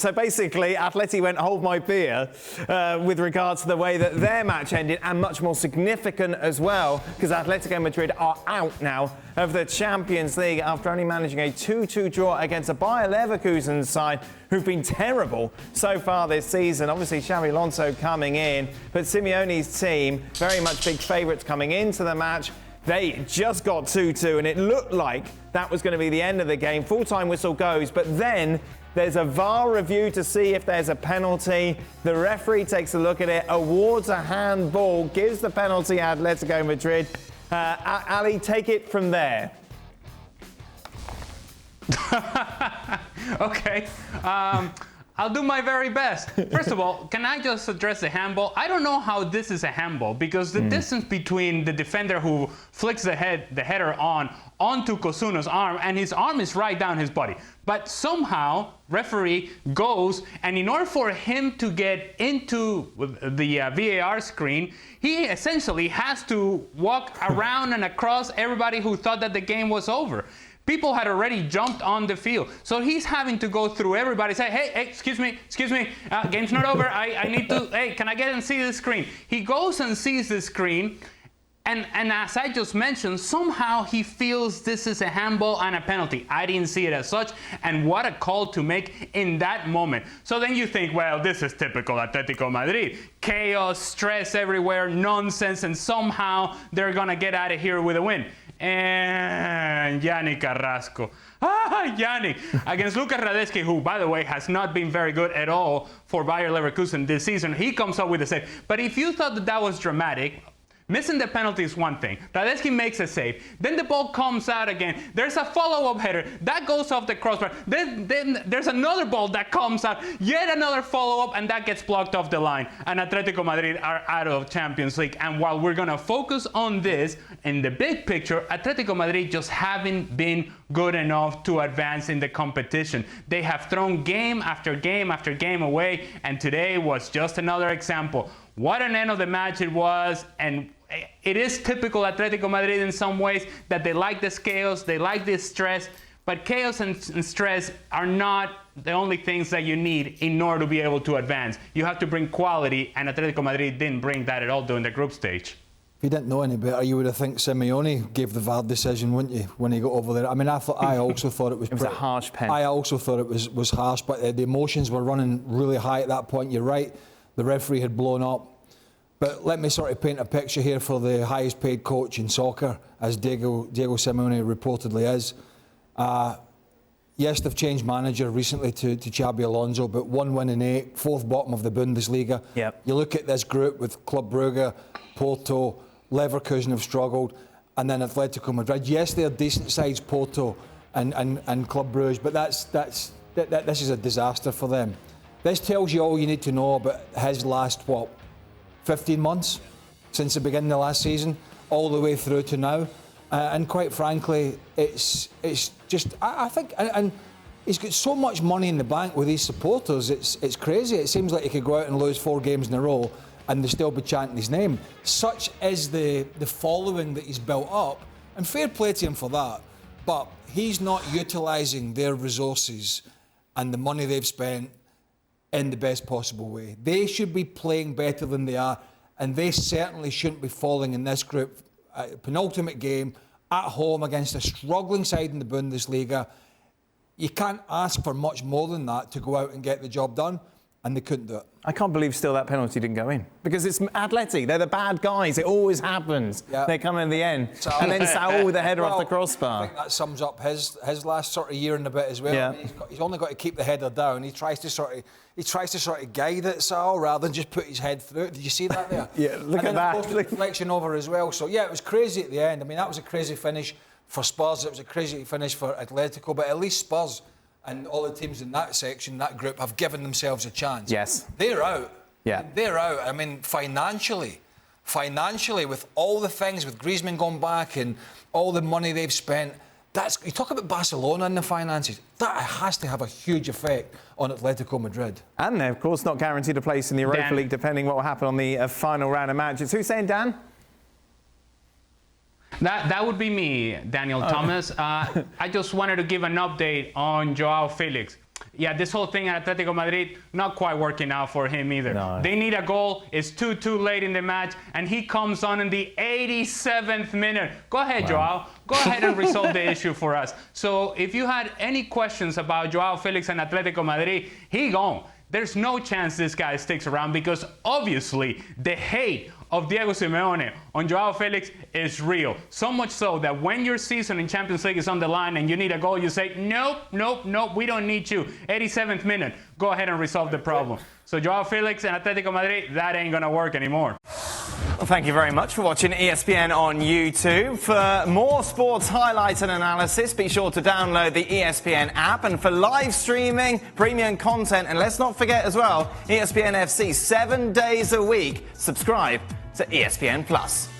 So basically, Atleti went hold my beer with regards to the way that their match ended, and much more significant as well, because Atletico Madrid are out now of the Champions League after only managing a 2-2 draw against a Bayer Leverkusen side who've been terrible so far this season. Obviously, Xabi Alonso coming in, but Simeone's team, very much big favourites coming into the match. They just got 2-2, and it looked like that was going to be the end of the game. Full-time whistle goes, but then there's a VAR review to see if there's a penalty. The referee takes a look at it, awards a handball, gives the penalty Atletico Madrid. Ali, take it from there. Okay. I'll do my very best. First of all, can I just address the handball? I don't know how this is a handball, because the distance between the defender who flicks the header onto Kosuno's arm, and his arm is right down his body. But somehow, referee goes, and in order for him to get into the VAR screen, he essentially has to walk around and across everybody who thought that the game was over. People had already jumped on the field. So he's having to go through everybody, say, hey, excuse me, game's not over. I need to, hey, can I get and see the screen? He goes and sees the screen, and as I just mentioned, somehow he feels this is a handball and a penalty. I didn't see it as such, and what a call to make in that moment. So then you think, well, this is typical Atletico Madrid. Chaos, stress everywhere, nonsense, and somehow they're gonna get out of here with a win. And Yannick Carrasco. Yannick against Lucas Radecki, who, by the way, has not been very good at all for Bayer Leverkusen this season. He comes up with a save. But if you thought that was dramatic, missing the penalty is one thing. Radecki makes a save. Then the ball comes out again. There's a follow-up header. That goes off the crossbar. Then there's another ball that comes out. Yet another follow-up, and that gets blocked off the line. And Atletico Madrid are out of Champions League. And while we're going to focus on this, in the big picture, Atletico Madrid just haven't been good enough to advance in the competition. They have thrown game after game after game away, and today was just another example. What an end of the match it was, and it is typical Atletico Madrid in some ways that they like this chaos, they like this stress, but chaos and stress are not the only things that you need in order to be able to advance. You have to bring quality, and Atletico Madrid didn't bring that at all during the group stage. If you didn't know any better, you would have think Simeone gave the VAR decision, wouldn't you, when he got over there? I mean, I also thought it was... It was a harsh pen. I also thought it was harsh, but the emotions were running really high at that point. You're right, the referee had blown up. But let me sort of paint a picture here for the highest paid coach in soccer, as Diego Simeone reportedly is. Yes, they've changed manager recently to Xabi Alonso, but 1 win in 8, 4th bottom of the Bundesliga. Yep. You look at this group with Club Brugge, Porto, Leverkusen have struggled, and then Atletico Madrid. Yes, they're decent sides, Porto and Club Brugge, but this is a disaster for them. This tells you all you need to know about his last, 15 months since the beginning of last season, all the way through to now. And quite frankly, it's just, I think, and he's got so much money in the bank with these supporters, it's crazy. It seems like he could go out and lose 4 games in a row and they'll still be chanting his name. Such is the following that he's built up, and fair play to him for that, but he's not utilising their resources and the money they've spent in the best possible way. They should be playing better than they are, and they certainly shouldn't be falling in this group. Penultimate game at home against a struggling side in the Bundesliga. You can't ask for much more than that to go out and get the job done, and they couldn't do it. I can't believe still that penalty didn't go in, because it's Atleti. They're the bad guys. It always happens. Yeah. They come in the end. And then Saul with the header off the crossbar. I think that sums up his last sort of year and a bit as well. Yeah. I mean, he's only got to keep the header down. He tries to sort of guide it, Saul, rather than just put his head through it. Did you see that there? Yeah, look at that. Of course, the deflection over as well. So yeah, it was crazy at the end. I mean, that was a crazy finish for Spurs. It was a crazy finish for Atletico, but at least Spurs and all the teams in that section, that group, have given themselves a chance. Yes. They're out. Yeah. They're out. I mean, financially, with all the things, with Griezmann going back and all the money they've spent, you talk about Barcelona and the finances, that has to have a huge effect on Atletico Madrid. And they're, of course, not guaranteed a place in the Europa League, depending what will happen on the final round of matches. Who's saying, Dan? That would be me, Daniel Thomas. I just wanted to give an update on Joao Felix. yeah, this whole thing at Atletico Madrid, not quite working out for him either. No. They need a goal. It's 2-2 late in the match, and he comes on in the 87th minute. Go ahead, Joao. Go ahead and resolve the issue for us. So if you had any questions about Joao Felix and Atletico Madrid, he gone. There's no chance this guy sticks around because obviously the hate of Diego Simeone on Joao Felix is real. So much so that when your season in Champions League is on the line and you need a goal, you say, nope, nope, nope, we don't need you. 87th minute, go ahead and resolve the problem. So Joao Felix and Atletico Madrid, that ain't gonna work anymore. Well, thank you very much for watching ESPN on YouTube. For more sports highlights and analysis, be sure to download the ESPN app. And for live streaming, premium content, and let's not forget as well, ESPN FC 7 days a week. Subscribe to ESPN Plus.